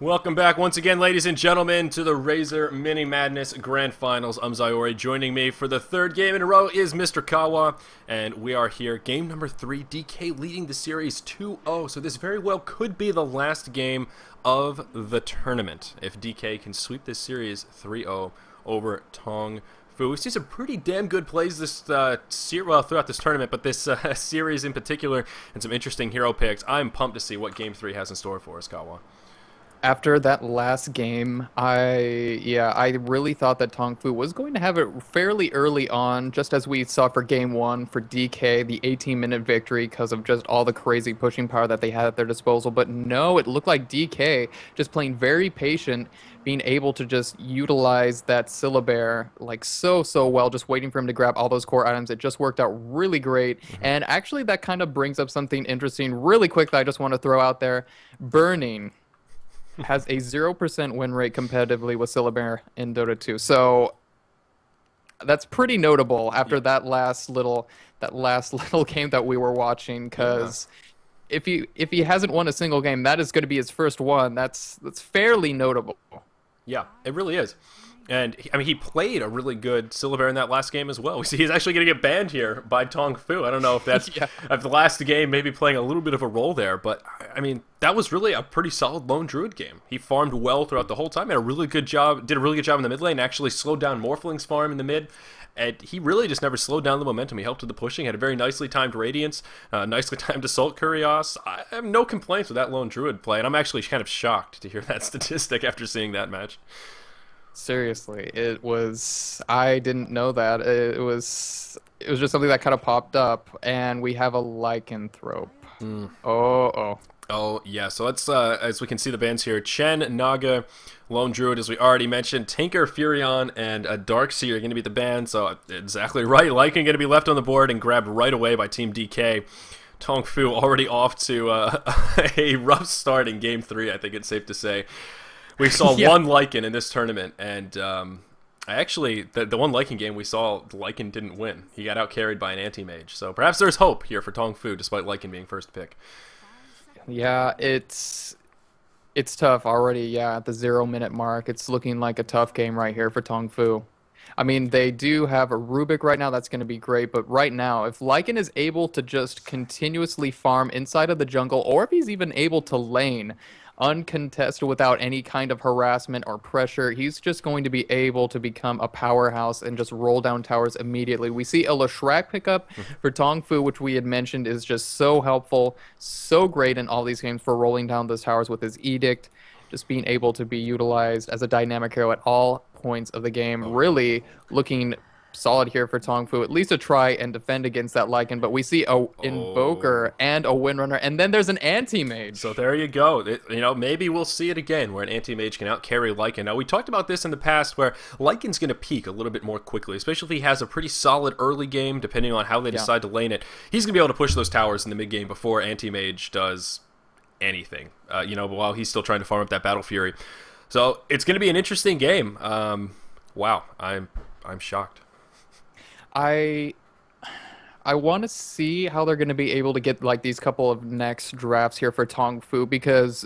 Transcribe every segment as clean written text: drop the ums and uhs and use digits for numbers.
Welcome back once again, ladies and gentlemen, to the Razer Mini Madness Grand Finals. I'm Zyori. Joining me for the third game in a row is Mr. Kawa, and we are here. Game number 3, DK leading the series 2-0, so this very well could be the last game of the tournament if DK can sweep this series 3-0 over TongFu. We've seen some pretty damn good plays this throughout this tournament, but this series in particular, and some interesting hero picks. I'm pumped to see what Game 3 has in store for us, Kawa. After that last game, I really thought that TongFu was going to have it fairly early on, just as we saw for Game 1 for DK, the 18-minute victory because of just all the crazy pushing power that they had at their disposal. But no, it looked like DK just playing very patient, being able to just utilize that Syllabear like so well, just waiting for him to grab all those core items. It just worked out really great. And actually that kind of brings up something interesting really quick that I just want to throw out there. Burning has a 0% win rate competitively with Syllabear in Dota 2. So that's pretty notable after that last little game that we were watching, because if he hasn't won a single game, that is going to be his first one. That's fairly notable. Yeah, it really is. And, I mean, he played a really good Syllabear in that last game as well. We see he's actually going to get banned here by TongFu. I don't know if that's if the last game maybe playing a little bit of a role there, but, I mean, that was really a pretty solid Lone Druid game. He farmed well throughout the whole time, did a really good job in the mid lane, actually slowed down Morphling's farm in the mid, and he really just never slowed down the momentum. He helped with the pushing, had a very nicely timed Radiance, nicely timed Assault Curios. I have no complaints with that Lone Druid play, and I'm actually kind of shocked to hear that statistic after seeing that match. Seriously, I didn't know that. It was just something that kind of popped up, and we have a Lycanthrope. Oh, yeah, so let's, as we can see the bans here, Chen, Naga, Lone Druid, as we already mentioned, Tinker, Furion, and Darkseer are going to be the ban, so exactly right, Lycan going to be left on the board and grabbed right away by Team DK. TongFu already off to a rough start in Game 3, I think it's safe to say. We saw one Lycan in this tournament, and actually, the one Lycan game we saw, Lycan didn't win. He got out-carried by an anti-mage, so perhaps there's hope here for TongFu, despite Lycan being first pick. Yeah, it's tough already, yeah, at the 0-minute mark. It's looking like a tough game right here for TongFu. I mean, they do have a Rubik right now, that's going to be great, but right now, if Lycan is able to just continuously farm inside of the jungle, or if he's even able to lane uncontested without any kind of harassment or pressure, he's just going to be able to become a powerhouse and just roll down towers immediately. We see a Leshrac pickup for TongFu, which we had mentioned is just so helpful, so great in all these games for rolling down those towers with his Edict, just being able to be utilized as a dynamic hero at all points of the game. Really looking solid here for TongFu, at least to try and defend against that Lycan, but we see a Invoker and a Windrunner, and then there's an Anti-Mage. So there you go. Maybe we'll see it again, where an Anti-Mage can out-carry Lycan. Now, we talked about this in the past, where Lycan's going to peak a little bit more quickly, especially if he has a pretty solid early game, depending on how they decide to lane it. He's going to be able to push those towers in the mid-game before Anti-Mage does anything, while he's still trying to farm up that Battle Fury. So it's going to be an interesting game. Wow, I'm shocked. I want to see how they're going to be able to get like these couple of next drafts here for TongFu, because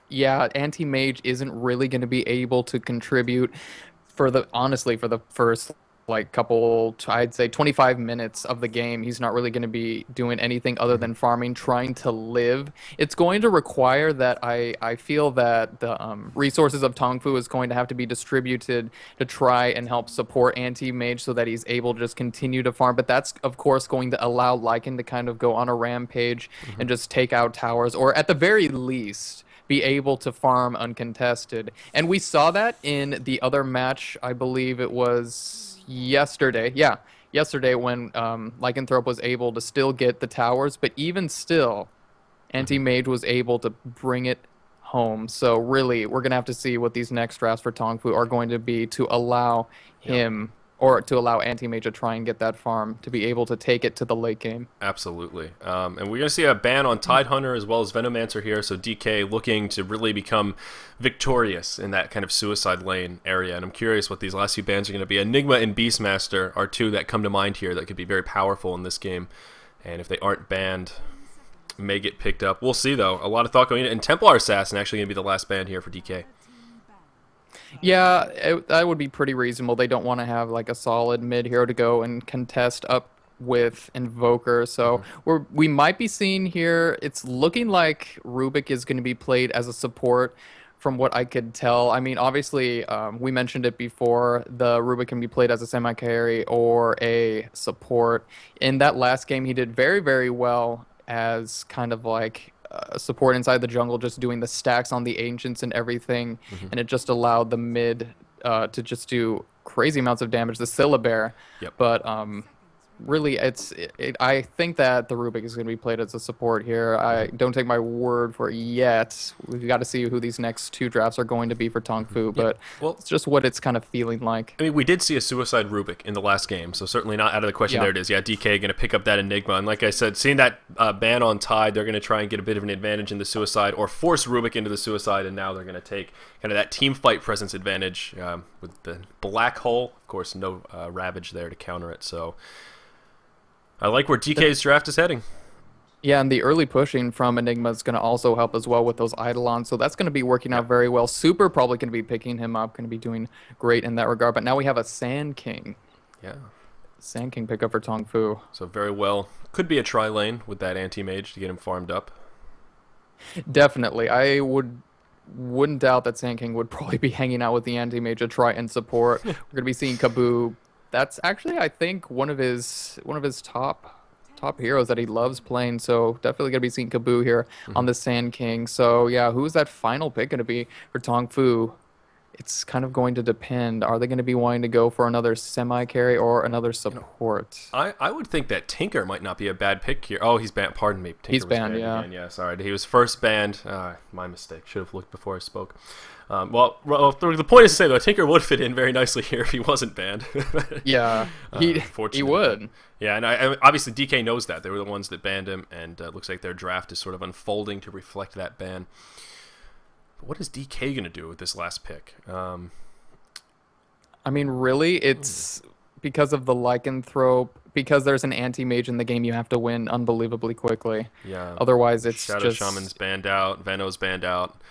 yeah, Anti-Mage isn't really going to be able to contribute honestly for the first like couple, I'd say 25 minutes of the game. He's not really going to be doing anything other than farming, trying to live. It's going to require that I feel that the resources of TongFu is going to have to be distributed to try and help support Anti-Mage so that he's able to just continue to farm. But that's, of course, going to allow Lycan to kind of go on a rampage and just take out towers, or at the very least be able to farm uncontested. And we saw that in the other match, I believe it was yesterday when Lycanthrope was able to still get the towers, but even still Anti-Mage was able to bring it home. So really we're gonna have to see what these next drafts for TongFu are going to be to allow him or to allow Anti-Mage to try and get that farm to be able to take it to the late game. Absolutely. And we're going to see a ban on Tidehunter as well as Venomancer here, so DK looking to really become victorious in that kind of suicide lane area. And I'm curious what these last few bans are going to be. Enigma and Beastmaster are two that come to mind here that could be very powerful in this game. And if they aren't banned, may get picked up. We'll see, though. A lot of thought going in. And Templar Assassin actually going to be the last band here for DK. Yeah, that would be pretty reasonable. They don't want to have like a solid mid hero to go and contest up with Invoker. So we might be seeing here, it's looking like Rubik is going to be played as a support from what I could tell. I mean, obviously, we mentioned it before, the Rubik can be played as a semi-carry or a support. In that last game, he did very, very well as kind of like support inside the jungle, just doing the stacks on the ancients and everything, and it just allowed the mid to just do crazy amounts of damage, the Syllabear. Yep. But really, I think that the Rubik is going to be played as a support here. I don't take my word for it yet. We've got to see who these next two drafts are going to be for TongFu, but well, it's just what it's kind of feeling like. I mean, we did see a Suicide Rubik in the last game, so certainly not out of the question. Yeah. There it is. Yeah, DK going to pick up that Enigma. And like I said, seeing that ban on Tide, they're going to try and get a bit of an advantage in the Suicide or force Rubik into the Suicide, and now they're going to take kind of that team fight presence advantage with the Black Hole. Of course, no Ravage there to counter it, so I like where DK's draft is heading. Yeah, and the early pushing from Enigma is going to also help as well with those Eidolons, so that's going to be working out very well. Super probably going to be picking him up, going to be doing great in that regard. But now we have a Sand King. Yeah. Sand King pickup for TongFu. So very well. Could be a tri-lane with that anti-mage to get him farmed up. Definitely. I wouldn't doubt that Sand King would probably be hanging out with the anti-mage to try and support. We're going to be seeing Kaboo. That's actually, I think, one of his top heroes that he loves playing. So definitely gonna be seeing Kaboo here on the Sand King. So yeah, who's that final pick gonna be for TongFu? It's kind of going to depend. Are they going to be wanting to go for another semi-carry or another support? I would think that Tinker might not be a bad pick here. Oh, he's banned. Pardon me. Tinker He's was banned, yeah. Again. Yeah, sorry. He was first banned. My mistake. Should have looked before I spoke. Well, the point is to say, though, Tinker would fit in very nicely here if he wasn't banned. Yeah, he would. Yeah, and obviously DK knows that. They were the ones that banned him, and it looks like their draft is sort of unfolding to reflect that ban. But what is DK going to do with this last pick? I mean, really, it's because of the Lycanthrope, because there's an anti-mage in the game, you have to win unbelievably quickly. Yeah. Otherwise, it's Shadow just... Shaman's banned out, Veno's banned out.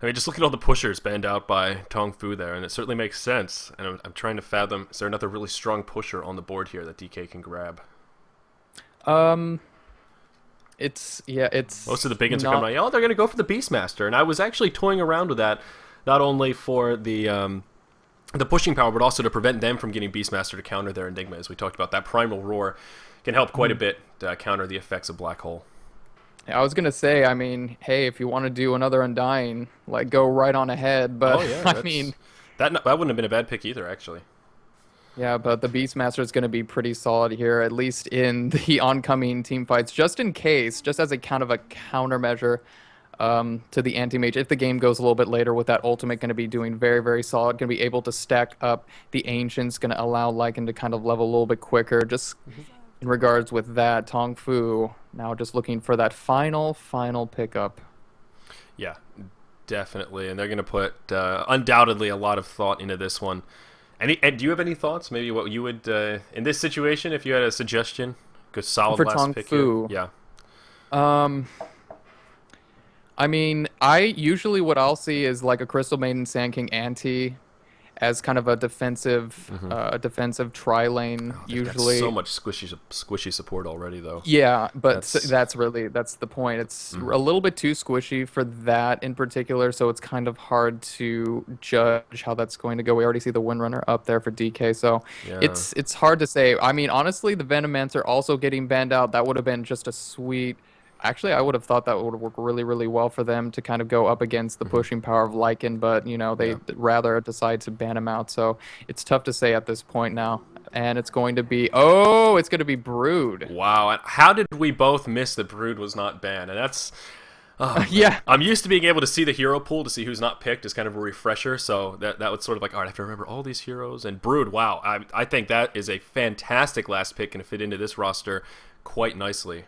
I mean, just look at all the pushers banned out by TongFu there, and it certainly makes sense. And I'm trying to fathom, is there another really strong pusher on the board here that DK can grab? It's most of the big ones are coming out. Oh, they're going to go for the Beastmaster, and I was actually toying around with that, not only for the pushing power, but also to prevent them from getting Beastmaster to counter their Enigma. As we talked about, that Primal Roar can help quite a bit to counter the effects of Black Hole. I was gonna say, I mean, hey, if you want to do another Undying, like, go right on ahead. But oh, yeah, I mean, that wouldn't have been a bad pick either, actually. Yeah, but the Beastmaster is going to be pretty solid here, at least in the oncoming team fights, just in case, just as a kind of a countermeasure to the anti-mage. If the game goes a little bit later with that ultimate, going to be doing very, very solid, going to be able to stack up the Ancients, going to allow Lycan to kind of level a little bit quicker. Just in regards with that, TongFu now just looking for that final pickup. Yeah, definitely, and they're going to put undoubtedly a lot of thought into this one. And do you have any thoughts? Maybe what you would in this situation, if you had a suggestion? Good solid for last pick here. TongFu. Yeah. I mean, what I'll see is like a Crystal Maiden Sand King anti as kind of a defensive tri-lane usually. So much squishy support already, though. Yeah, but that's the point. It's a little bit too squishy for that in particular, so it's kind of hard to judge how that's going to go. We already see the Windrunner up there for DK, so yeah. it's hard to say. I mean, honestly, the Venomancer also getting banned out, that would have been just a sweet... Actually, I would have thought that would work really, really well for them to kind of go up against the pushing power of Lycan, but, you know, they rather decide to ban him out. So it's tough to say at this point now. And it's going to be... Oh, it's going to be Brood. Wow. How did we both miss that Brood was not banned? And that's... Oh, yeah. I'm used to being able to see the hero pool to see who's not picked as kind of a refresher. So that was sort of like, all right, I have to remember all these heroes. And Brood, wow. I think that is a fantastic last pick and fit into this roster quite nicely.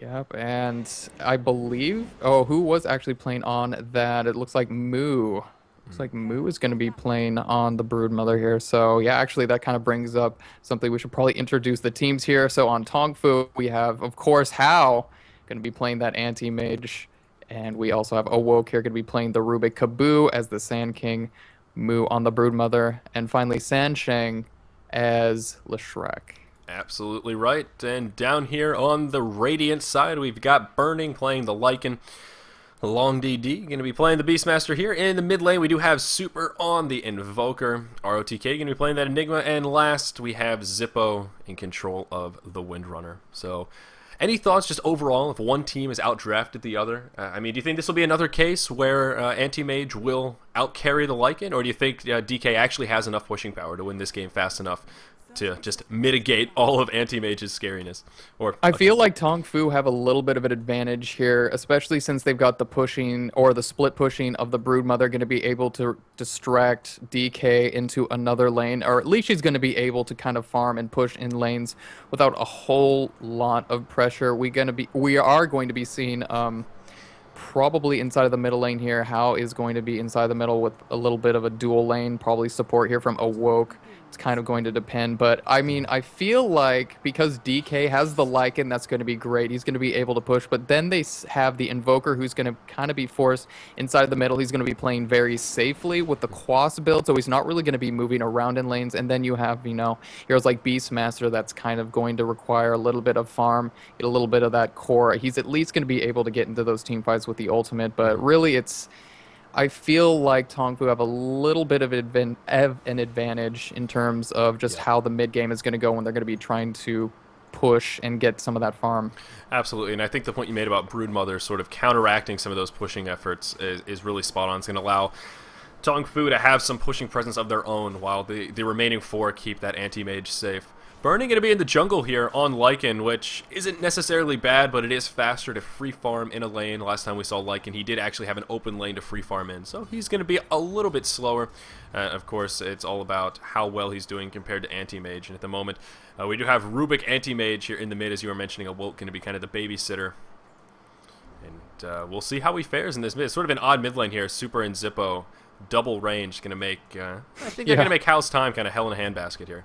Yep, and I believe... Oh, who was actually playing on that? It looks like Moo Looks like Moo is going to be playing on the Broodmother here. So yeah, actually that kind of brings up something we should probably introduce the teams here. So on TongFu, we have, of course, Hao going to be playing that anti-mage. And we also have Awoke here going to be playing the Rubik Kaboo as the Sand King, Moo on the Broodmother, and finally Sansheng as Leshrac. Absolutely right. And down here on the Radiant side, we've got Burning playing the Lycan. Long DD going to be playing the Beastmaster here. In the mid lane, we do have Super on the Invoker. ROTK going to be playing that Enigma. And last, we have Zippo in control of the Windrunner. So, any thoughts just overall if one team is outdrafted the other? I mean, do you think this will be another case where Anti-Mage will outcarry the Lycan? Or do you think DK actually has enough pushing power to win this game fast enough to just mitigate all of Anti-Mage's scariness? Or I feel like TongFu have a little bit of an advantage here, especially since they've got the pushing or the split pushing of the Broodmother going to be able to distract DK into another lane, or at least she's going to be able to kind of farm and push in lanes without a whole lot of pressure. We are going to be seeing probably inside of the middle lane here. Hao is going to be inside the middle with a little bit of a dual lane, probably support here from Awoke. It's kind of going to depend, but I mean, I feel like because DK has the Lycan, that's going to be great. He's going to be able to push, but then they have the Invoker who's going to kind of be forced inside the middle. He's going to be playing very safely with the Quas build, so he's not really going to be moving around in lanes. And then you have, you know, heroes like Beastmaster that's kind of going to require a little bit of farm, get a little bit of that core. He's at least going to be able to get into those team fights with the ultimate, but really I feel like TongFu have a little bit of an advantage in terms of just how the mid game is going to go when they're going to be trying to push and get some of that farm. Absolutely, and I think the point you made about Broodmother sort of counteracting some of those pushing efforts is really spot on. It's going to allow TongFu to have some pushing presence of their own while the remaining four keep that anti-mage safe. Burning going to be in the jungle here on Lycan, which isn't necessarily bad, but it is faster to free farm in a lane. Last time we saw Lycan, he did actually have an open lane to free farm in, so he's going to be a little bit slower. Of course, it's all about how well he's doing compared to Anti-Mage, and at the moment, we do have Rubik Anti-Mage here in the mid, as you were mentioning, Awoke going to be kind of the babysitter. And we'll see how he fares in this mid. It's sort of an odd mid lane here. Super and Zippo, double range, going to make, I think they're going to make Hal's time kind of hell in a handbasket here.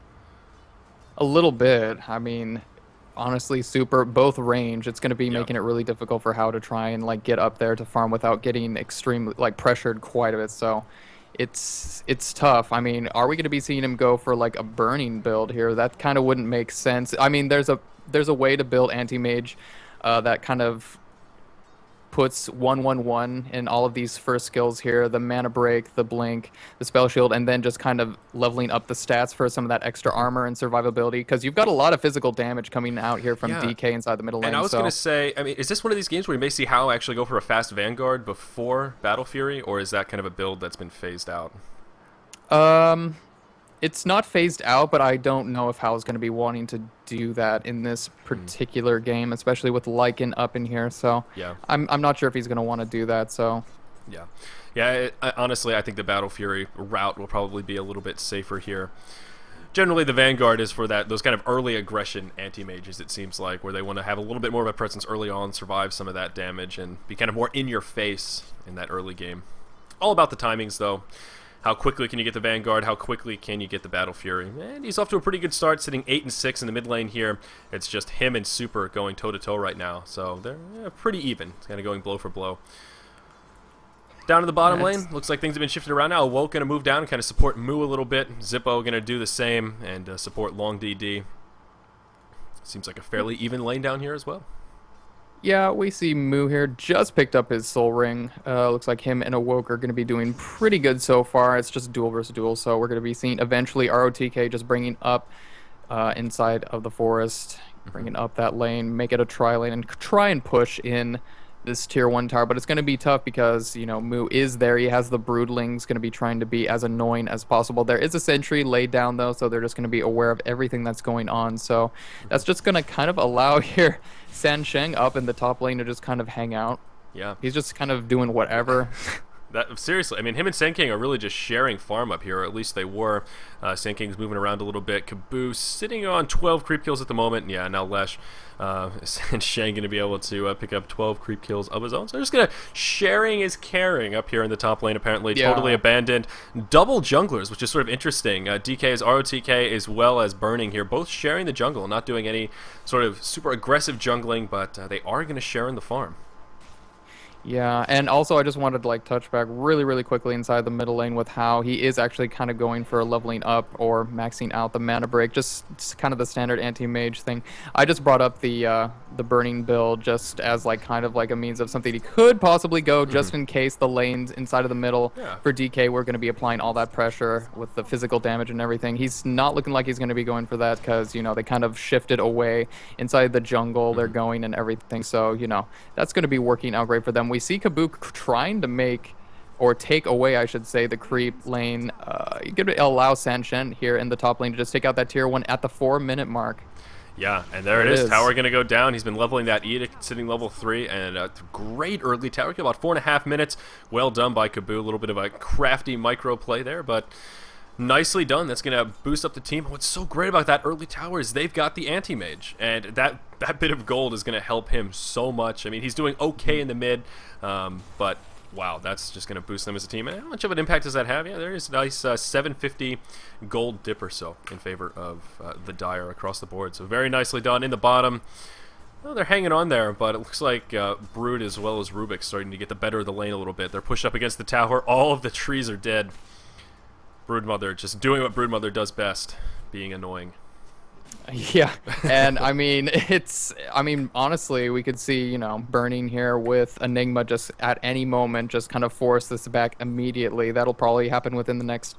A little bit. I mean, honestly, Super, both range, it's going to be making it really difficult for Hao to try and like get up there to farm without getting extremely like pressured quite a bit. So it's tough. I mean, are we going to be seeing him go for like a burning build here? That kind of wouldn't make sense. I mean, there's a way to build anti-mage that kind of puts 1/1/1 in all of these first skills here, the mana break, the blink, the spell shield, and then just kind of leveling up the stats for some of that extra armor and survivability, because you've got a lot of physical damage coming out here from DK inside the middle lane. And I was going to say, I mean, is this one of these games where we may see Hao actually go for a fast Vanguard before Battle Fury, or is that kind of a build that's been phased out? It's not phased out, but I don't know if Hao's going to be wanting to do that in this particular game, especially with Lycan up in here. So yeah, I'm not sure if he's going to want to do that. So yeah, honestly, I think the Battle Fury route will probably be a little bit safer here. Generally, the Vanguard is for those kind of early aggression anti-mages, it seems like, where they want to have a little bit more of a presence early on, survive some of that damage, and be kind of more in your face in that early game. All about the timings, though. How quickly can you get the Vanguard? How quickly can you get the Battle Fury? And he's off to a pretty good start, sitting 8 and 6 in the mid lane here. It's just him and Super going toe-to-toe right now. So they're pretty even. It's kind of going blow for blow. Down to the bottom lane, looks like things have been shifted around now. Awoke going to move down and kind of support Moo a little bit. Zippo going to do the same and support Long DD. Seems like a fairly even lane down here as well. Yeah, we see Moo here just picked up his soul ring. Looks like him and Awoke are going to be doing pretty good so far. It's just duel versus duel, so we're going to be seeing eventually ROTK just bringing up inside of the forest, bringing up that lane, make it a tri-lane, and try and push in this tier 1 tower. But it's going to be tough because, you know, Moo is there. He has the broodlings, going to be trying to be as annoying as possible. There is a sentry laid down, though, so they're just going to be aware of everything that's going on. So that's just going to kind of allow here Sansheng up in the top lane to just kind of hang out. Yeah. He's just kind of doing whatever. That seriously, I mean, him and Senking are really just sharing farm up here, or at least they were. Senking's moving around a little bit. Caboose sitting on 12 creep kills at the moment. Yeah, now Lesh and Shang going to be able to pick up 12 creep kills of his own. So they're just going to sharing is caring up here in the top lane, apparently. Yeah. Totally abandoned. Double junglers, which is sort of interesting. DK's ROTK as well as Burning here, both sharing the jungle, not doing any sort of super aggressive jungling, but they are going to share in the farm. Yeah, and also I just wanted to like touch back really quickly inside the middle lane with how he is actually kind of going for a leveling up or maxing out the mana break, just kind of the standard anti-mage thing. I just brought up the burning build just as like kind of like a means of something he could possibly go just in case the lanes inside of the middle for DK we're going to be applying all that pressure with the physical damage and everything. He's not looking like he's going to be going for that because, you know, they kind of shifted away inside the jungle. They're going and everything, so, you know, that's going to be working out great for them. We see Kabuk trying to make, or take away, I should say, the creep lane. You could allow Sanshen here in the top lane to just take out that tier 1 at the 4-minute mark. Yeah, and there it is. Tower going to go down. He's been leveling that Edict, sitting level 3, and a great early tower kill, about 4.5 minutes. Well done by Kabu. A little bit of a crafty micro play there, but nicely done. That's going to boost up the team. What's so great about that early tower is they've got the anti-mage, and that bit of gold is going to help him so much. I mean, he's doing okay in the mid, but wow, that's just going to boost them as a team. And how much of an impact does that have? Yeah, there is a nice 750 gold dip or so in favor of the Dire across the board. So very nicely done. In the bottom, well, they're hanging on there, but it looks like Brood as well as Rubik starting to get the better of the lane a little bit. They're pushed up against the tower. All of the trees are dead. Broodmother just doing what Broodmother does best, being annoying. Yeah, and I mean, honestly, we could see, you know, Burning here with Enigma just at any moment just kind of force this back immediately. That'll probably happen within the next,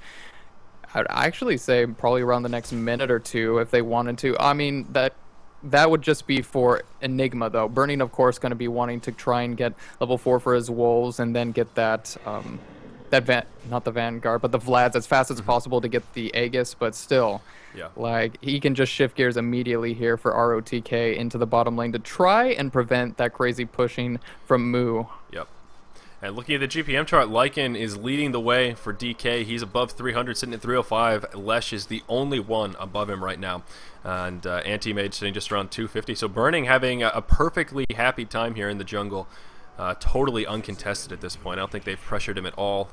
I'd actually say probably around the next minute or two if they wanted to. I mean, that would just be for Enigma, though. Burning, of course, going to be wanting to try and get level 4 for his wolves and then get that, not the Vanguard, but the Vlads as fast as possible to get the Aegis, but still, like, he can just shift gears immediately here for ROTK into the bottom lane to try and prevent that crazy pushing from Mu. Yep. And looking at the GPM chart, Lycan is leading the way for DK. He's above 300, sitting at 305. Lesh is the only one above him right now. And Anti-Mage sitting just around 250. So Burning having a perfectly happy time here in the jungle. Totally uncontested at this point. I don't think they've pressured him at all.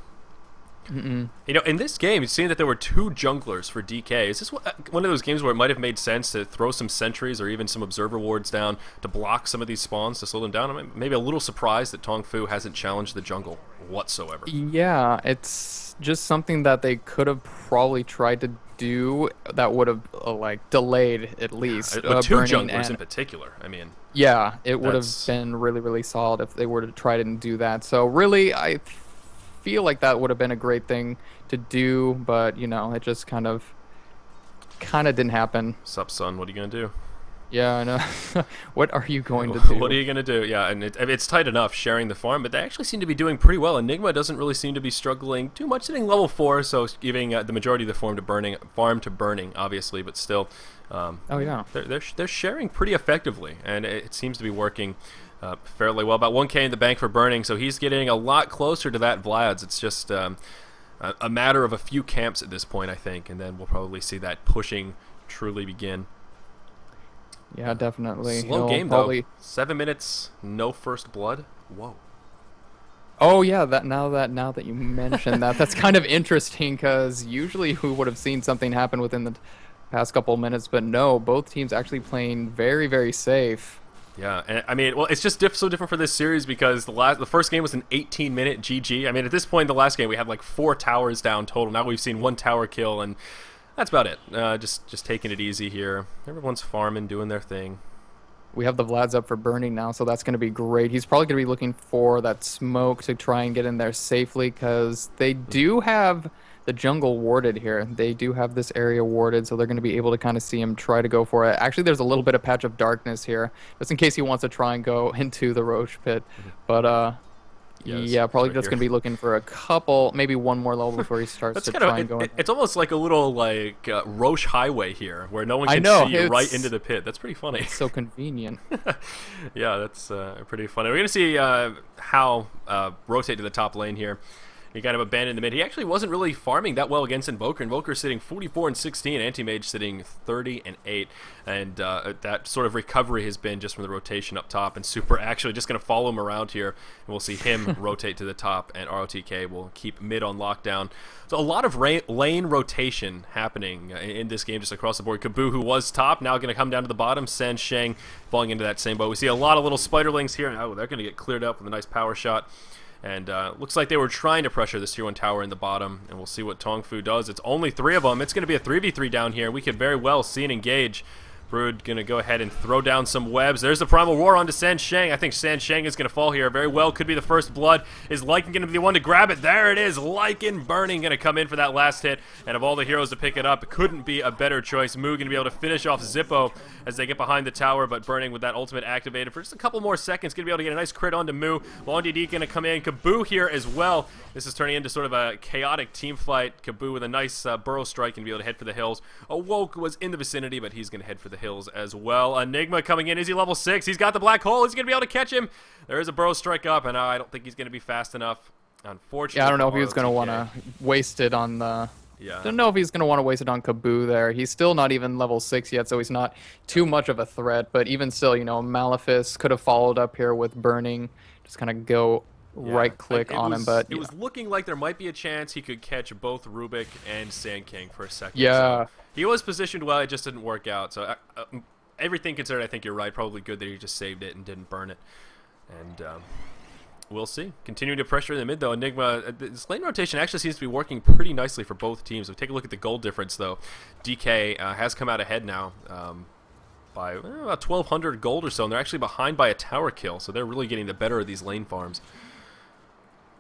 You know, in this game, you've seen that there were 2 junglers for DK. Is this one of those games where it might have made sense to throw some sentries or even some observer wards down to block some of these spawns to slow them down? I'm maybe a little surprised that TongFu hasn't challenged the jungle whatsoever. Yeah, it's just something that they could have probably tried to do that would have like delayed at least. But 2 junglers in particular, I mean. Yeah, it would have been really solid if they were to try and do that. So really, I feel like that would have been a great thing to do, but you know, it just kind of didn't happen. Sup, son? What are you gonna do? Yeah, I know. What are you going to do? What are you gonna do? Yeah, and it's tight enough sharing the farm, but they actually seem to be doing pretty well. Enigma doesn't really seem to be struggling too much, sitting level 4, so giving the majority of the farm to burning, obviously, but still. Oh yeah, they're sharing pretty effectively, and it seems to be working fairly well. About 1K in the bank for Burning, so he's getting a lot closer to that Vlad's. It's just a matter of a few camps at this point, I think, and then we'll probably see that pushing truly begin. Yeah, definitely. Slow game though. 7 minutes, no first blood. Whoa. Oh yeah, now that you mentioned that, that's kind of interesting because usually we would have seen something happen within the past couple minutes, but no, both teams actually playing very safe. Yeah, and I mean, well, it's just so different for this series because the first game was an 18-minute GG. I mean, at this point in the last game, we had like 4 towers down total. Now we've seen 1 tower kill, and that's about it. Just taking it easy here. Everyone's farming, doing their thing. We have the Vlad's up for Burning now, so that's going to be great. He's probably going to be looking for that smoke to try and get in there safely because they do have the jungle warded here. They do have this area warded, so they're going to be able to kind of see him try to go for it. Actually, there's a little bit of patch of darkness here, just in case he wants to try and go into the Roche pit. But yeah, probably right just going to be looking for a couple, maybe 1 more level before he starts to try and go in. It's almost like a little like Roche highway here, where no one can see you right into the pit. That's pretty funny. It's so convenient. Yeah, that's pretty funny. We're going to see how rotate to the top lane here. He kind of abandoned the mid. He actually wasn't really farming that well against Invoker. Invoker sitting 44-16, Anti-Mage sitting 30-8. And that sort of recovery has been just from the rotation up top. And Super actually just going to follow him around here. And we'll see him rotate to the top. And ROTK will keep mid on lockdown. So a lot of lane rotation happening in this game just across the board. Kabu, who was top, now going to come down to the bottom. San Sheng falling into that same boat. We see a lot of little spiderlings here. Oh, they're going to get cleared up with a nice power shot. And looks like they were trying to pressure this tier 1 tower in the bottom. And we'll see what TongFu does. It's only 3 of them. It's going to be a 3v3 down here. We could very well see an engage. Brood going to go ahead and throw down some webs. There's the Primal Roar onto San Sheng. I think San Sheng is going to fall here. Very well. Could be the first blood. Is Lycan going to be the one to grab it? There it is. Lycan Burning going to come in for that last hit. And of all the heroes to pick it up, it couldn't be a better choice. Moo going to be able to finish off Zippo as they get behind the tower. But Burning with that ultimate activated for just a couple more seconds. Going to be able to get a nice crit onto Moo. LongDD going to come in. Kabu here as well. This is turning into sort of a chaotic team fight. Kabu with a nice burrow strike and be able to head for the hills. Awoke was in the vicinity, but he's going to head for the hills as well. Enigma coming in. Is he level 6? He's got the black hole. Is he going to be able to catch him? There is a burrow strike up, and I don't think he's going to be fast enough. Unfortunately, yeah, I don't know if he was going to want to waste it on the... Yeah. Don't know if he's going to want to waste it on Kabu there. He's still not even level 6 yet, so he's not too much of a threat. But even still, you know, Malefice could have followed up here with Burning. Just kind of go right-click on him. But it was looking like there might be a chance he could catch both Rubik and Sand King for a second. Yeah. So he was positioned well. It just didn't work out. So everything considered, I think you're right. Probably good that he just saved it and didn't burn it. And we'll see. Continuing to pressure in the mid, though. Enigma, this lane rotation actually seems to be working pretty nicely for both teams. If we take a look at the gold difference, though, DK has come out ahead now by about 1,200 gold or so, and they're actually behind by a tower kill, so they're really getting the better of these lane farms.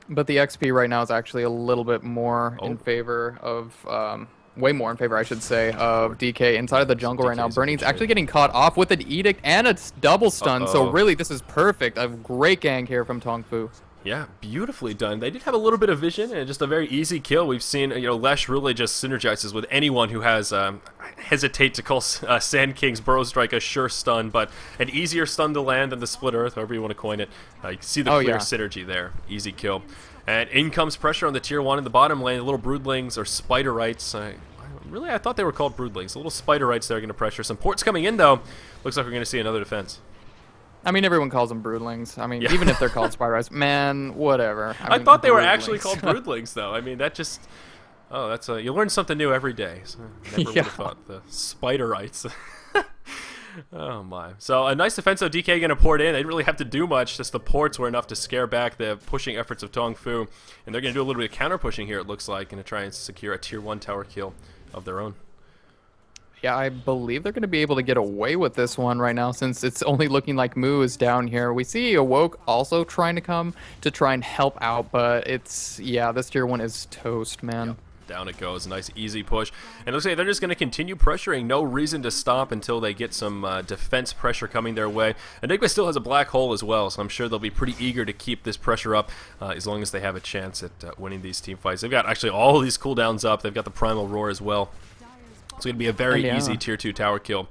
But the XP right now is actually a little bit more in favor of... way more in favor, I should say, of DK inside of the jungle right now. Burning's actually getting caught off with an Edict and a double stun, so really this is perfect. A great gank here from TongFu. Yeah, beautifully done. They did have a little bit of vision and just a very easy kill. We've seen, you know, Lesh really just synergizes with anyone who has, I hesitate to call Sand King's Burrow Strike a sure stun, but an easier stun to land than the Split Earth, however you want to coin it. You can see the clear synergy there. Easy kill. And in comes pressure on the tier 1 in the bottom lane. The little Broodlings or Spiderites. I thought they were called Broodlings. The little Spiderites there are going to pressure. Some ports coming in, though. Looks like we're going to see another defense. I mean, everyone calls them Broodlings. I mean, even if they're called Spiderites, man, whatever. I mean, thought they were actually called Broodlings, though. I mean, that just... Oh, that's you learn something new every day. So never would have thought the Spiderites. Oh my. So a nice defense, though. DK going to port in. They didn't really have to do much. Just the ports were enough to scare back the pushing efforts of TongFu. And they're going to do a little bit of counter pushing here, it looks like, going to try and secure a tier 1 tower kill of their own. Yeah, I believe they're going to be able to get away with this one right now since it's only looking like Moo is down here. We see Awoke also trying to come to try and help out, but it's, yeah, this tier 1 is toast, man. Yep. Down it goes. Nice, easy push. And it looks like they're just going to continue pressuring. No reason to stop until they get some defense pressure coming their way. Enigma still has a black hole as well, so I'm sure they'll be pretty eager to keep this pressure up as long as they have a chance at winning these team fights. They've got actually all of these cooldowns up. They've got the Primal Roar as well. It's going to be a very easy tier 2 tower kill.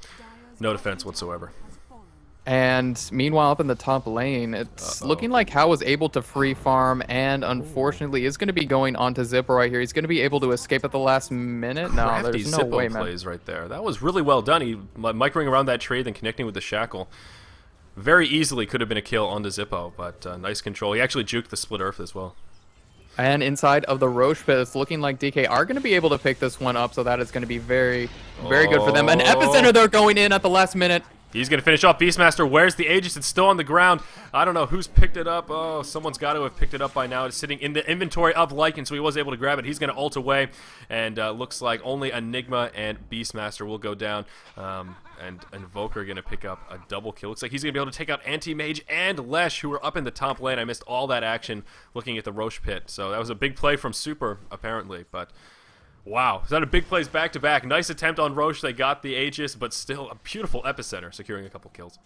No defense whatsoever. And meanwhile, up in the top lane, it's looking like Hao was able to free farm and unfortunately is going to be going onto Zippo right here. He's going to be able to escape at the last minute. No, there's no way, man. Plays right there. That was really well done. He microing around that tree, then connecting with the shackle. Very easily could have been a kill onto Zippo, but nice control. He actually juked the Split Earth as well. And inside of the Roche pit, it's looking like DK are going to be able to pick this one up, so that is going to be very, very good for them. An Epicenter, they're going in at the last minute. He's going to finish off Beastmaster. Where's the Aegis? It's still on the ground. I don't know who's picked it up. Oh, someone's got to have picked it up by now. It's sitting in the inventory of Lycan, so he was able to grab it. He's going to ult away, and looks like only Enigma and Beastmaster will go down. And Invoker going to pick up a double kill. Looks like he's going to be able to take out Anti-Mage and Lesh, who are up in the top lane. I missed all that action looking at the Roche pit. So that was a big play from Super, apparently, but... Wow, is that a big plays back-to-back? Nice attempt on Roche. They got the Aegis, but still a beautiful Epicenter, securing a couple kills.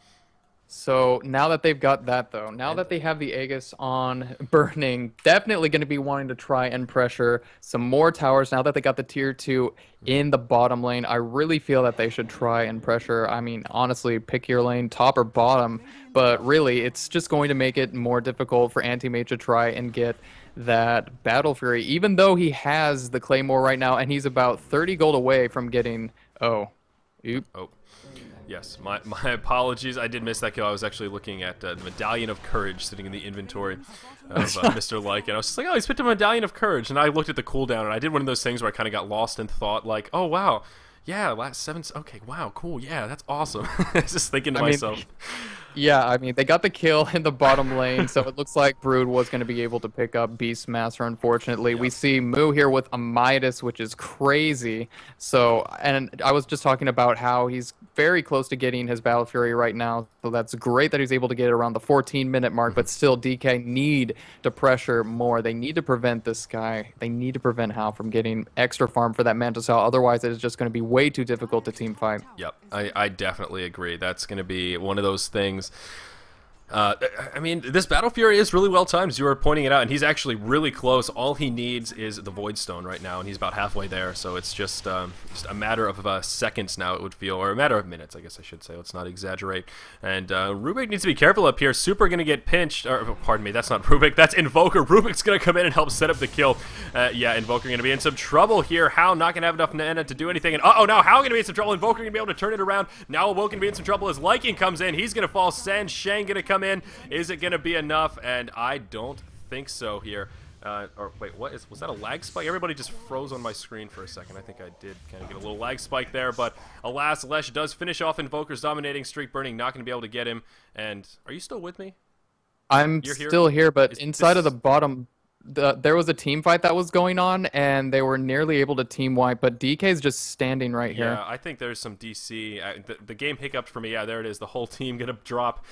So now that they've got that, though, now that they have the Aegis on burning, definitely going to be wanting to try and pressure some more towers. Now that they got the tier 2 in the bottom lane, I really feel that they should try and pressure. I mean, honestly, pick your lane, top or bottom. But really, it's just going to make it more difficult for Anti-Mage to try and get that Battle Fury, even though he has the Claymore right now, and he's about 30 gold away from getting... Oh. Oop. Oh. Yes, my apologies. I did miss that kill. I was actually looking at the Medallion of Courage sitting in the inventory of Mr. Like, and I was just like, oh, he's picked a Medallion of Courage. And I looked at the cooldown, and I did one of those things where I kind of got lost in thought, like, oh, wow. Yeah, last 7... Okay, wow, cool. Yeah, that's awesome. Just thinking to myself. Yeah, I mean, they got the kill in the bottom lane, so it looks like Brood was going to be able to pick up Beastmaster, unfortunately. Yep. We see Moo here with a Midas, which is crazy. So, and I was just talking about how he's very close to getting his Battle Fury right now, so that's great that he's able to get it around the 14-minute mark, but still, DK need to pressure more. They need to prevent this guy. They need to prevent Hal from getting extra farm for that Mantis Hal, otherwise it is just going to be way too difficult to team fight. Yep, I definitely agree. That's going to be one of those things. I mean, this Battle Fury is really well timed, as you were pointing it out, and he's actually really close. All he needs is the Void Stone right now, and he's about halfway there, so it's just a matter of seconds now, it would feel, or a matter of minutes, I guess I should say. Let's not exaggerate. And Rubik needs to be careful up here. Super going to get pinched, or pardon me, that's not Rubik, that's Invoker. Rubik's going to come in and help set up the kill. Yeah, Invoker going to be in some trouble here. Hal not going to have enough mana to do anything, and uh-oh, now Hal going to be in some trouble. Invoker going to be able to turn it around. Now Awoken be in some trouble as Lycan comes in. He's going to fall. San Shang going to come in. Is it going to be enough? And I don't think so here. Or wait, was that a lag spike? Everybody just froze on my screen for a second. I think I did kind of get a little lag spike there, but alas, Lesh does finish off Invoker's dominating streak. Burning not going to be able to get him. And are you still with me? You're still here, but inside of the bottom, there was a team fight that was going on, and they were nearly able to team wipe, but DK's just standing right here. Yeah, I think there's some DC. The game hiccuped for me. Yeah, there it is. The whole team going to drop.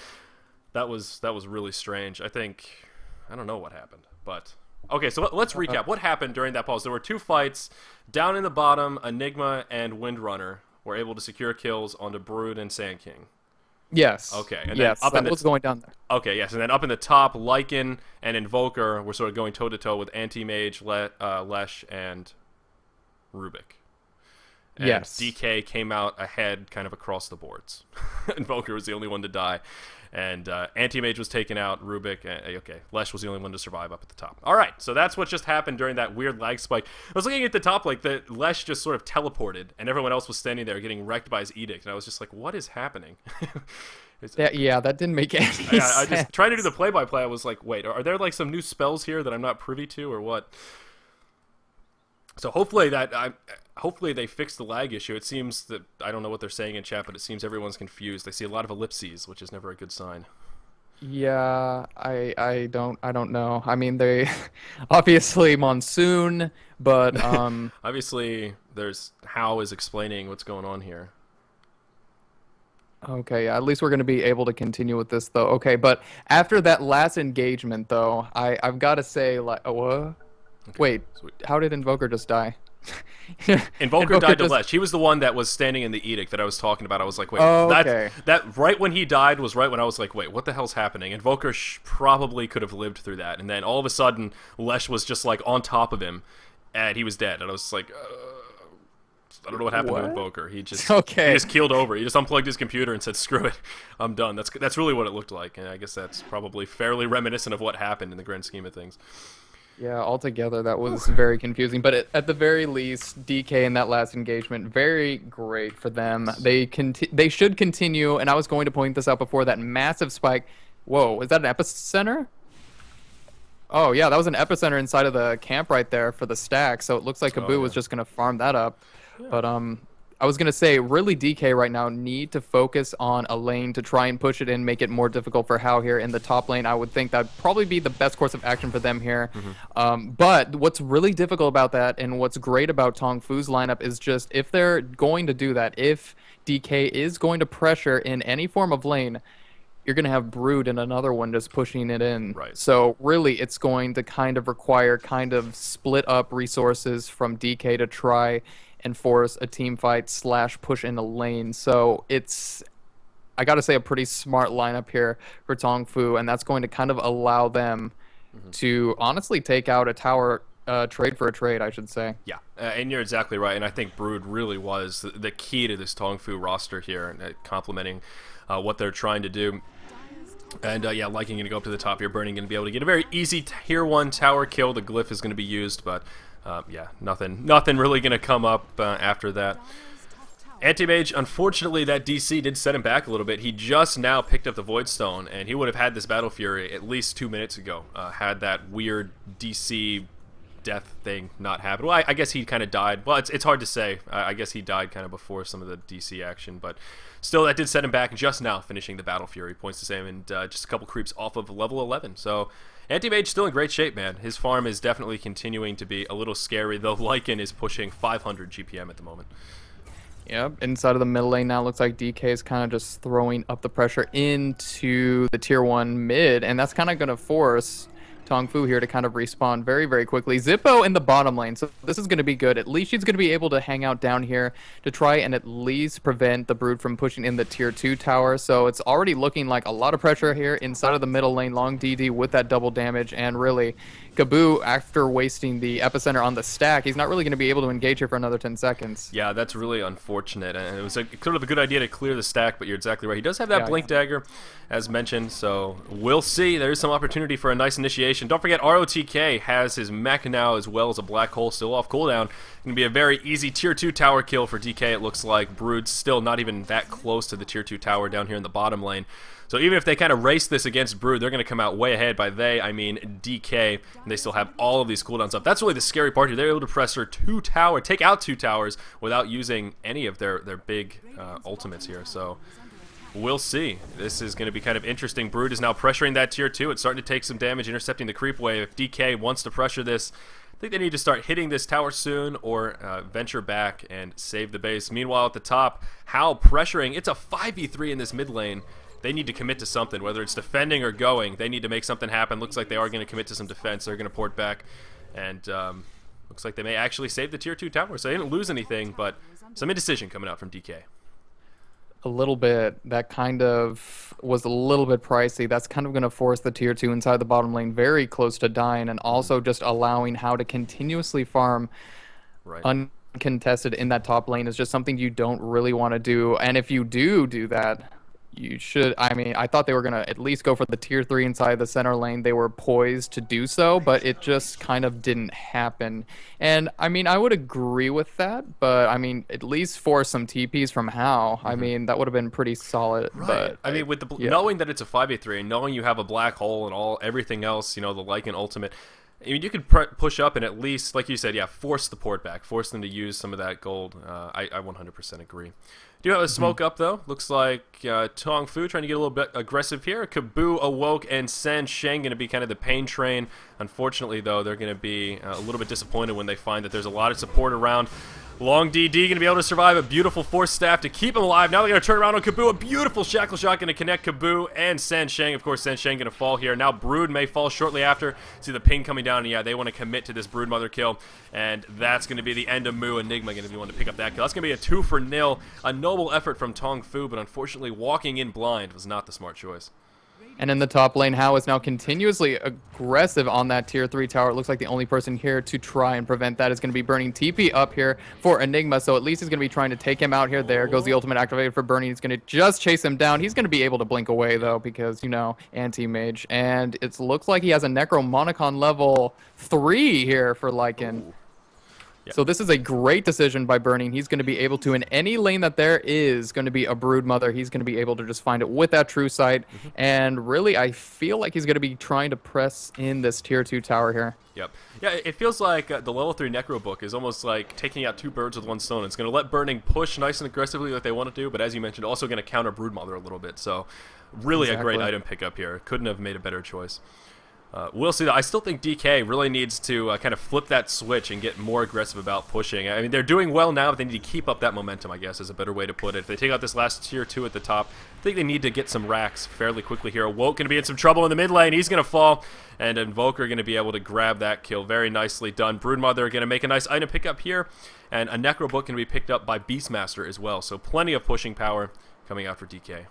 That was really strange. I don't know what happened, but okay. So let's recap what happened during that pause. There were two fights down in the bottom. Enigma and Windrunner were able to secure kills onto Brood and Sand King. Yes. Okay. And yes, then up that was going down there. Okay. Yes, and then up in the top, Lycan and Invoker were sort of going toe to toe with Anti-Mage, Lesh, and Rubik. And yes. DK came out ahead, kind of across the boards. Invoker was the only one to die. And Anti-Mage was taken out. Rubik, okay, Lesh was the only one to survive up at the top. All right, so that's what just happened during that weird lag spike. I was looking at the top, like, the Lesh just sort of teleported, and everyone else was standing there getting wrecked by his edict, and I was just like, what is happening? Yeah, that didn't make any sense. I just trying to do the play-by-play, I was like, wait, are there, like, some new spells here that I'm not privy to, or what? So hopefully they fix the lag issue. It seems that, I don't know what they're saying in chat, but it seems everyone's confused. They see a lot of ellipses, which is never a good sign. Yeah, I don't know. I mean, they obviously Monsoon, but obviously there's How is explaining what's going on here. Okay, at least we're going to be able to continue with this though. Okay, but after that last engagement though, I've got to say, like, what? Okay, wait, sweet. How did Invoker just die? Invoker died to Lesh. He was the one that was standing in the edict that I was talking about. I was like, wait, that right when he died was right when I was like, wait, what the hell's happening? Invoker probably could have lived through that. And then all of a sudden, Lesh was just like on top of him, and he was dead. And I was like, I don't know what happened to Invoker. He just he just keeled over. He just unplugged his computer and said, screw it, I'm done. That's really what it looked like. And I guess that's probably fairly reminiscent of what happened in the grand scheme of things. Yeah, altogether that was very confusing. But at the very least, DK in that last engagement, very great for them. They should continue, and I was going to point this out before, that massive spike. Whoa, is that an epicenter? Oh, yeah, that was an epicenter inside of the camp right there for the stack, so it looks like Kaboo was just going to farm that up. Yeah. But I was going to say, really, DK right now need to focus on a lane to try and push it in, make it more difficult for Hao here in the top lane. I would think that would probably be the best course of action for them here. But what's really difficult about that, and what's great about TongFu's lineup, is just if they're going to do that, if DK is going to pressure in any form of lane, you're going to have Brood and another one just pushing it in. Right. So really, it's going to kind of require split up resources from DK to try and force a team fight / push in a lane. So it's I got to say, a pretty smart lineup here for TongFu, and that's going to kind of allow them to honestly take out a tower trade for a trade, I should say. Yeah, and you're exactly right. And I think Brood really was the key to this TongFu roster here, and complementing what they're trying to do. And yeah, Liking going to go up to the top here. Burning going to be able to get a very easy tier 1 tower kill. The glyph is going to be used, but yeah, nothing really going to come up after that. Anti-Mage, unfortunately, that DC did set him back a little bit. He just now picked up the Void Stone, and he would have had this Battle Fury at least 2 minutes ago, had that weird DC death thing not happen. Well, I guess he kind of died. Well, it's hard to say. I guess he died kind of before some of the DC action, but still, that did set him back just now, finishing the Battle Fury. Points to same, and just a couple creeps off of level 11. So, Anti-Mage still in great shape, man. His farm is definitely continuing to be a little scary, though Lycan is pushing 500 GPM at the moment. Yep, inside of the middle lane now, looks like DK is kind of just throwing up the pressure into the tier 1 mid, and that's kind of going to force TongFu here to kind of respawn very, very quickly. Zippo in the bottom lane, so this is going to be good. At least she's going to be able to hang out down here to try and at least prevent the Brood from pushing in the tier 2 tower. So it's already looking like a lot of pressure here inside of the middle lane. Long DD with that double damage, and really, Kaboo, after wasting the epicenter on the stack, he's not really going to be able to engage here for another 10 seconds. Yeah, that's really unfortunate, and it was kind of a good idea to clear the stack, but you're exactly right. He does have that Blink Dagger, as mentioned, so we'll see. There's some opportunity for a nice initiation. Don't forget, ROTK has his mech now, as well as a Black Hole still off cooldown. Going to be a very easy tier 2 tower kill for DK, it looks like. Brood's still not even that close to the tier 2 tower down here in the bottom lane. So even if they kind of race this against Brood, they're going to come out way ahead. By they, I mean DK, and they still have all of these cooldowns up. That's really the scary part here. They're able to press her take out 2 towers without using any of their big ultimates here. So we'll see. This is going to be kind of interesting. Brood is now pressuring that tier 2. It's starting to take some damage, intercepting the creep wave. If DK wants to pressure this, I think they need to start hitting this tower soon or venture back and save the base. Meanwhile, at the top, Hal pressuring. It's a 5v3 in this mid lane. They need to commit to something, whether it's defending or going. They need to make something happen. Looks like they are going to commit to some defense. They're going to port back, and looks like they may actually save the tier 2 tower. So they didn't lose anything, but some indecision coming out from DK. A little bit. That kind of was a little bit pricey. That's kind of going to force the tier 2 inside the bottom lane very close to dying, and also just allowing how to continuously farm uncontested in that top lane is just something you don't really want to do. And if you do that, you should. I mean, I thought they were going to at least go for the tier 3 inside the center lane. They were poised to do so, but it just kind of didn't happen. And I mean, I would agree with that, but I mean, at least for some TPs from Hal, I mean, that would have been pretty solid. Right. But I mean, with the knowing that it's a 5v3 and knowing you have a black hole and everything else, you know, the Lycan ultimate, I mean, you could push up and at least, like you said, yeah, force the port back, force them to use some of that gold. I 100% agree. Do you have a smoke up, though? Looks like TongFu trying to get a little bit aggressive here. Kaboo, Awoke, and San Sheng going to be kind of the pain train. Unfortunately, though, they're going to be a little bit disappointed when they find that there's a lot of support around. Long DD going to be able to survive a beautiful Force Staff to keep him alive. Now they're going to turn around on Kaboo. A beautiful Shackle Shot going to connect Kaboo and San Sheng. Of course, San Sheng going to fall here. Now Brood may fall shortly after. See the ping coming down, and yeah, they want to commit to this Brood Mother kill. And that's going to be the end of Moo. Enigma going to be one to pick up that kill. That's going to be a 2-for-0. A noble effort from TongFu, but unfortunately walking in blind was not the smart choice. And in the top lane, Hao is now continuously aggressive on that tier 3 tower. It looks like the only person here to try and prevent that is going to be burning TP up here for Enigma. So at least he's going to be trying to take him out here. There goes the ultimate activated for burning. He's going to just chase him down. He's going to be able to blink away, though, because, you know, anti-mage. And it looks like he has a Necromonicon level 3 here for Lycan. Ooh. Yep. So this is a great decision by Burning. He's going to be able to, in any lane that there is going to be a Brood Mother, he's going to be able to just find it with that True Sight. And really, I feel like he's going to be trying to press in this tier 2 tower here. Yep. Yeah, it feels like the level 3 Necro book is almost like taking out 2 birds with 1 stone. It's going to let Burning push nice and aggressively like they want to do, but as you mentioned, also going to counter Brood Mother a little bit. So really a great item pickup here. Couldn't have made a better choice. We'll see. I still think DK really needs to kind of flip that switch and get more aggressive about pushing. I mean, they're doing well now, but they need to keep up that momentum, I guess, is a better way to put it. If they take out this last tier 2 at the top, I think they need to get some racks fairly quickly here. Woke going to be in some trouble in the mid lane. He's going to fall, and Invoker going to be able to grab that kill. Very nicely done. Broodmother going to make a nice item pickup here, and a Necro book going to be picked up by Beastmaster as well. So plenty of pushing power coming out for DK.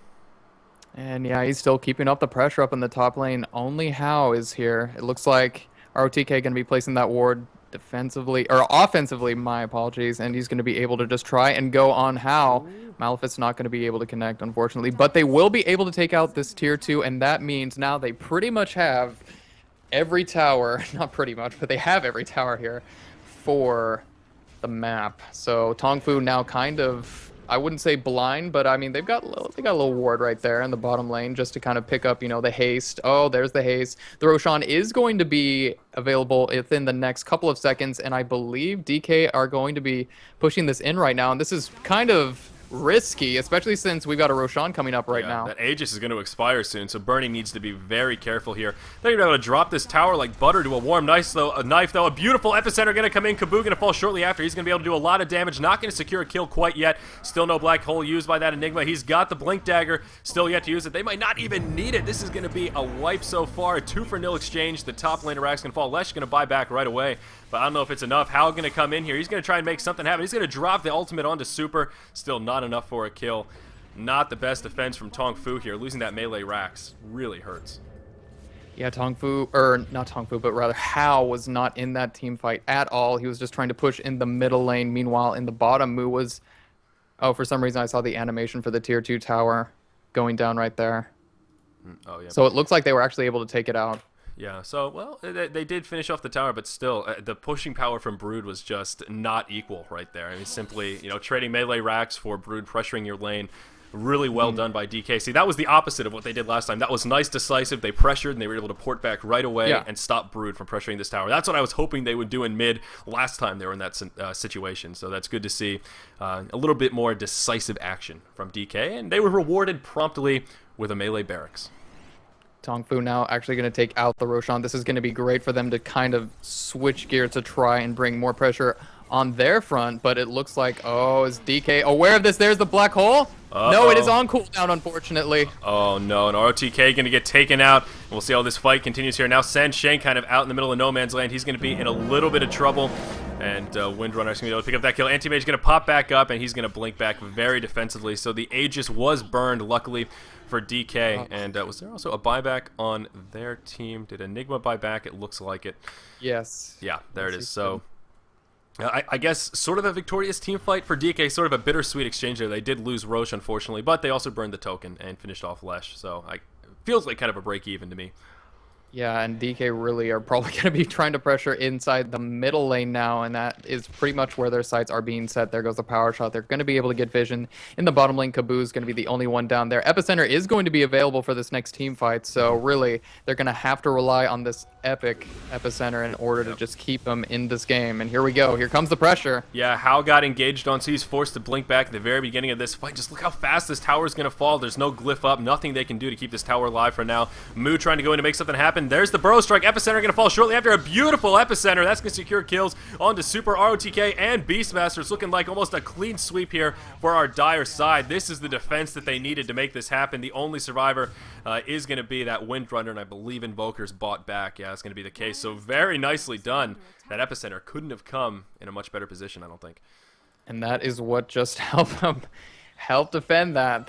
And yeah, he's still keeping up the pressure up in the top lane. Only How is here. It looks like ROTK going to be placing that ward defensively, or offensively, my apologies, and he's going to be able to just try and go on How. Ooh. Malefit's not going to be able to connect, unfortunately, but they will be able to take out this tier 2, and that means now they pretty much have every tower, not pretty much, but they have every tower here for the map. So TongFu now kind of, I wouldn't say blind, but I mean they got a little ward right there in the bottom lane just to kind of pick up, you know, the haste. Oh, there's the haste. The Roshan is going to be available within the next couple of seconds, and I believe DK are going to be pushing this in right now, and this is kind of risky, especially since we've got a Roshan coming up right now. That Aegis is going to expire soon, so Bernie needs to be very careful here. They're going to be able to drop this tower like butter to a warm knife, though. A beautiful epicenter going to come in. Kabu going to fall shortly after. He's going to be able to do a lot of damage. Not going to secure a kill quite yet. Still no black hole used by that Enigma. He's got the blink dagger. Still yet to use it. They might not even need it. This is going to be a wipe so far. A 2-for-0 exchange. The top laner Rax going to fall. Lesh going to buy back right away. But I don't know if it's enough. How going to come in here? He's going to try and make something happen. He's going to drop the ultimate onto Super. Still not enough for a kill. Not the best defense from TongFu here. Losing that melee Rax really hurts. Yeah, TongFu, or not TongFu, but rather How was not in that team fight at all. He was just trying to push in the middle lane. Meanwhile, in the bottom, Mu was... Oh, for some reason I saw the animation for the tier 2 tower going down right there. Oh, yeah. So it looks like they were actually able to take it out. Yeah, so, well, they did finish off the tower, but still, the pushing power from Brood was just not equal right there. I mean, simply, you know, trading melee racks for Brood pressuring your lane, really well done by DK. See, that was the opposite of what they did last time. That was nice, decisive. They pressured, and they were able to port back right away and stop Brood from pressuring this tower. That's what I was hoping they would do in mid last time they were in that situation, so that's good to see. A little bit more decisive action from DK, and they were rewarded promptly with a melee barracks. TongFu now actually going to take out the Roshan. This is going to be great for them to kind of switch gear to try and bring more pressure on their front, but it looks like, oh, is DK aware of this? There's the black hole. No, it is on cooldown, unfortunately. Oh, no, and ROTK going to get taken out. We'll see how this fight continues here. Now, Sen Sheng kind of out in the middle of no man's land. He's going to be in a little bit of trouble, and Windrunner's going to be able to pick up that kill. Anti-Mage going to pop back up, and he's going to blink back very defensively. So the Aegis was burned, luckily, for DK. And was there also a buyback on their team? Did Enigma buy back? It looks like it. Yes. Yeah, there it is. So... I guess sort of a victorious team fight for DK, sort of a bittersweet exchange there. They did lose Roche, unfortunately, but they also burned the token and finished off Lesh, so it feels like kind of a break-even to me. Yeah, and DK really are probably going to be trying to pressure inside the middle lane now, and that is pretty much where their sights are being set. There goes the power shot. They're going to be able to get vision. In the bottom lane, Kabu's going to be the only one down there. Epicenter is going to be available for this next team fight, so really, they're going to have to rely on this epic Epicenter in order to just keep them in this game. And here we go. Here comes the pressure. Yeah, How got engaged on, so he's forced to blink back at the very beginning of this fight. Just look how fast this tower is going to fall. There's no glyph up. Nothing they can do to keep this tower alive for now. Mu trying to go in to make something happen. There's the Burrow Strike. Epicenter going to fall shortly after. A beautiful Epicenter. That's going to secure kills onto Super ROTK and Beastmaster. It's looking like almost a clean sweep here for our Dire side. This is the defense that they needed to make this happen. The only survivor is going to be that Windrunner, and I believe Invoker's bought back. Yeah, that's going to be the case. So very nicely done. That Epicenter couldn't have come in a much better position, I don't think. And that is what just helped them defend that.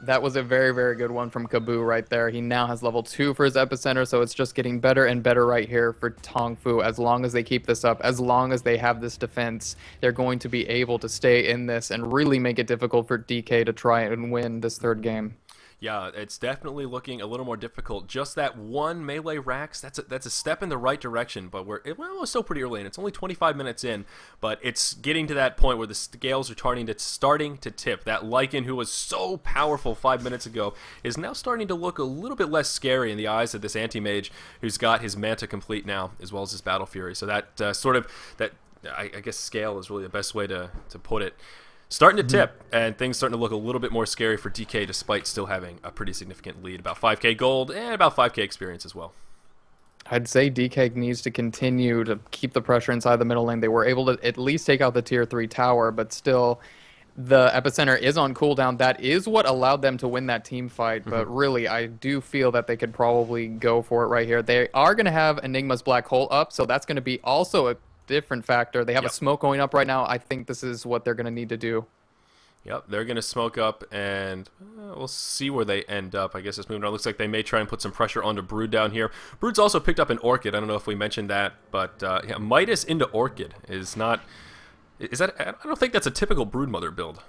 That was a very, very good one from Kabu right there. He now has level 2 for his Epicenter, so it's just getting better and better right here for TongFu. As long as they keep this up, as long as they have this defense, they're going to be able to stay in this and really make it difficult for DK to try and win this third game. Yeah, it's definitely looking a little more difficult. Just that one melee Rax, that's a step in the right direction, but it's still pretty early, and it's only 25 minutes in, but it's getting to that point where the scales are starting to tip. That Lycan, who was so powerful 5 minutes ago, is now starting to look a little bit less scary in the eyes of this Anti-Mage, who's got his Manta complete now, as well as his Battle Fury. So that I guess scale is really the best way to put it. Starting to tip, and things starting to look a little bit more scary for DK, despite still having a pretty significant lead. About 5k gold and about 5k experience as well. I'd say DK needs to continue to keep the pressure inside the middle lane. They were able to at least take out the tier 3 tower, but still the Epicenter is on cooldown. That is what allowed them to win that team fight, but really I do feel that they could probably go for it right here. They are going to have Enigma's black hole up, so that's going to be also a different factor. They have a smoke going up right now. I think this is what they're going to need to do. Yep, they're going to smoke up, and we'll see where they end up. I guess it's moving on. Looks like they may try and put some pressure onto Brood down here. Brood's also picked up an Orchid. I don't know if we mentioned that, but yeah, Midas into Orchid is not... Is that... I don't think that's a typical Broodmother build.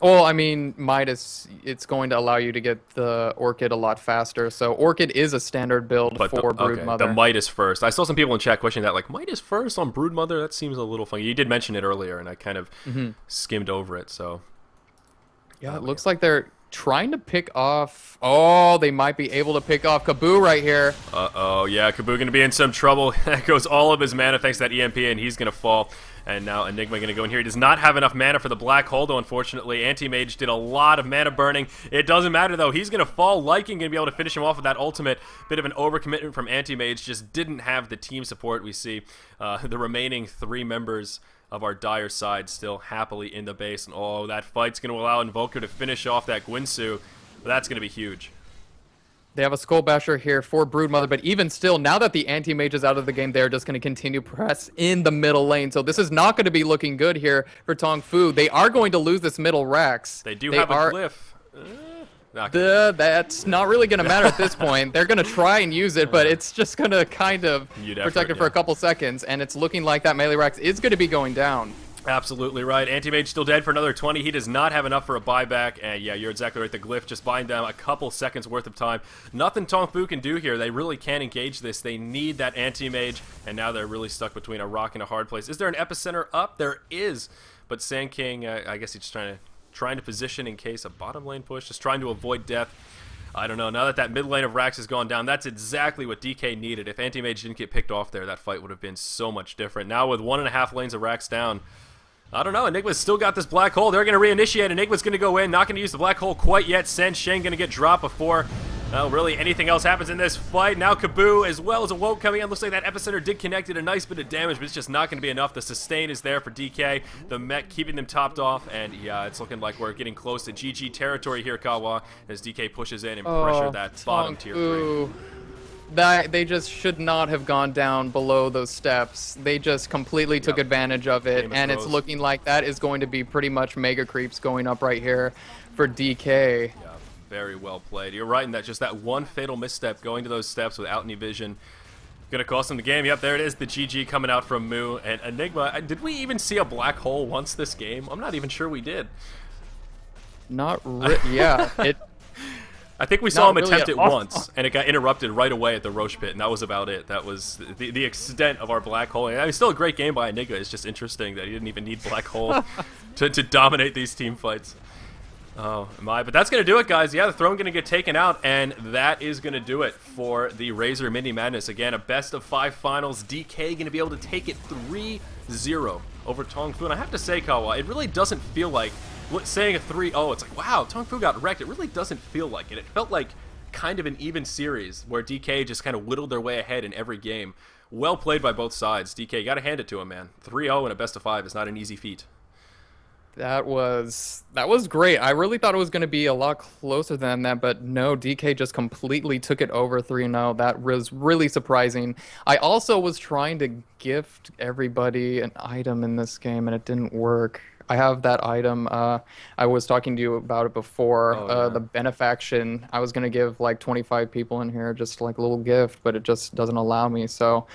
Well, I mean, Midas, it's going to allow you to get the Orchid a lot faster. So Orchid is a standard build for Broodmother. The Midas first. I saw some people in chat questioning that, like, Midas first on Broodmother? That seems a little funny. You did mention it earlier, and I kind of skimmed over it, so... Yeah, it looks like they're trying to pick off... Oh, they might be able to pick off Kabu right here. Uh-oh, yeah, Kabu going to be in some trouble. That goes all of his mana thanks to that EMP, and he's going to fall. And now Enigma going to go in here. He does not have enough mana for the Black Hole, though, unfortunately. Anti-Mage did a lot of mana burning. It doesn't matter, though. He's going to fall. Lycan going to be able to finish him off with that ultimate. Bit of an overcommitment from Anti-Mage. Just didn't have the team support. We see the remaining 3 members of our dire side still happily in the base. And oh, that fight's going to allow Invoker to finish off that Gwynsu. That's going to be huge. They have a Skull Basher here for Broodmother, but even still, now that the Anti-Mage is out of the game, they're just going to continue press in the middle lane. So this is not going to be looking good here for TongFu. They are going to lose this middle Rex. They do have a glyph. That's not really going to matter at this point. They're going to try and use it, but it's just going to kind of protect it for a couple seconds, and it's looking like that melee Rex is going to be going down. Absolutely right. Anti-Mage still dead for another 20. He does not have enough for a buyback. And yeah, you're exactly right. The glyph just buying them a couple seconds worth of time. Nothing TongFu can do here. They really can't engage this. They need that Anti-Mage, and now they're really stuck between a rock and a hard place. Is there an epicenter up? There is. But Sand King, I guess he's just trying to position in case a bottom lane push, just trying to avoid death. I don't know. Now that that mid lane of Rax has gone down, that's exactly what DK needed. If Anti-Mage didn't get picked off there, that fight would have been so much different. Now with 1.5 lanes of Rax down, I don't know. Enigma's still got this Black Hole. They're going to reinitiate. Enigma's going to go in. Not going to use the Black Hole quite yet. Sen Shen going to get dropped before really anything else happens in this fight. Now Kabu as well as a Woke coming in. Looks like that Epicenter did connect it a nice bit of damage, but it's just not going to be enough. The sustain is there for DK. The mech keeping them topped off. And yeah, it's looking like we're getting close to GG territory here, Kawa, as DK pushes in and pressure that bottom tier 3. They just should not have gone down below those steps. They just completely took advantage of it, and it's looking like that is going to be pretty much mega creeps going up right here for DK. Yeah, very well played. You're right in that just that one fatal misstep going to those steps without any vision gonna cost them the game. Yep, there it is, the GG coming out from Moo. And Enigma, did we even see a Black Hole once this game? I'm not even sure we did. Yeah, it... I think we saw him attempt it once, and it got interrupted right away at the Roche Pit, and that was about it. That was the extent of our Black Hole. I mean, still a great game by Enigma. It's just interesting that he didn't even need Black Hole to dominate these team fights. Oh, my. But that's going to do it, guys. Yeah, the throne going to get taken out, and that is going to do it for the Razer Mini Madness. Again, a best-of-5 finals. DK going to be able to take it 3-0 over TongFu. And I have to say, Kawa, it really doesn't feel like saying a 3-0, it's like, wow, TongFu got wrecked. It really doesn't feel like it. It felt like kind of an even series where DK just kind of whittled their way ahead in every game. Well played by both sides. DK, you got to hand it to him, man. 3-0 in a best-of-5 is not an easy feat. That was great. I really thought it was going to be a lot closer than that, but no, DK just completely took it over 3-0. That was really surprising. I also was trying to gift everybody an item in this game, and it didn't work. I have that item. I was talking to you about it before. The benefaction. I was going to give like 25 people in here just like a little gift, but it just doesn't allow me. So,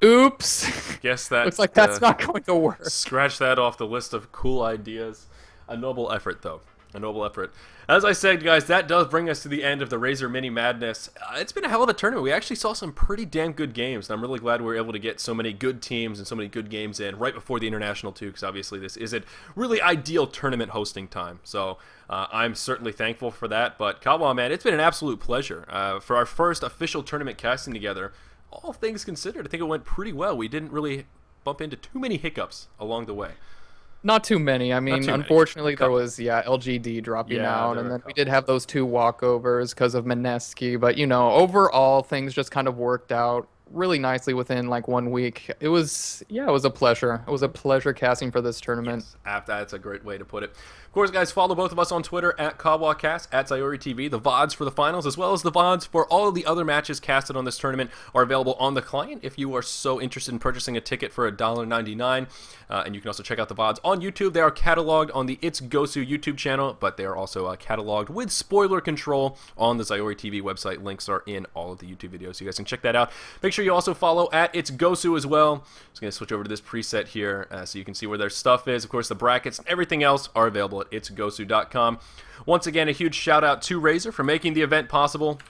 oops. Guess that looks like that's not going to work. Scratch that off the list of cool ideas. A noble effort, though. A noble effort. As I said, guys, that does bring us to the end of the Razer Mini Madness. It's been a hell of a tournament. We actually saw some pretty damn good games, and I'm really glad we were able to get so many good teams and so many good games in right before the International, too, because obviously this isn't really ideal tournament hosting time. So I'm certainly thankful for that. But Kawa, man, it's been an absolute pleasure. For our first official tournament casting together, all things considered, I think it went pretty well. We didn't really bump into too many hiccups along the way. Not too many. I mean, unfortunately, there was, LGD dropping out, and then we did have those 2 walkovers because of Mineski. But, you know, overall, things just kind of worked out really nicely within like 1 week. It was, yeah, it was a pleasure. It was a pleasure casting for this tournament. Yes, that's a great way to put it. Of course, guys, follow both of us on Twitter at KawaCast, at Zyori TV. The VODs for the finals, as well as the VODs for all of the other matches casted on this tournament, are available on the client if you are so interested in purchasing a ticket for $1.99. And you can also check out the VODs on YouTube. They are cataloged on the It's Gosu YouTube channel, but they are also cataloged with spoiler control on the Zyori TV website. Links are in all of the YouTube videos, so you guys can check that out. Make sure you also follow at It's Gosu as well. Just going to switch over to this preset here so you can see where their stuff is. Of course, the brackets and everything else are available at itsgosu.com. Once again, a huge shout out to Razer for making the event possible.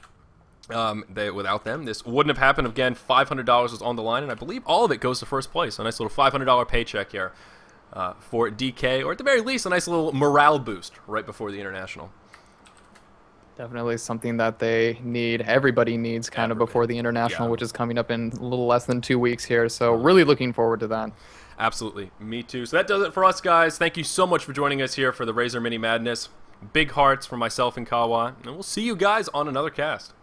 Without them, this wouldn't have happened. Again, $500 was on the line, and I believe all of it goes to first place. A nice little $500 paycheck here for DK, or at the very least, a nice little morale boost right before the International. Definitely something that they need. Everybody needs kind of before the International, which is coming up in a little less than 2 weeks here. So really looking forward to that. Absolutely. Me too. So that does it for us, guys. Thank you so much for joining us here for the Razer Mini Madness. Big hearts for myself and Kawa. And we'll see you guys on another cast.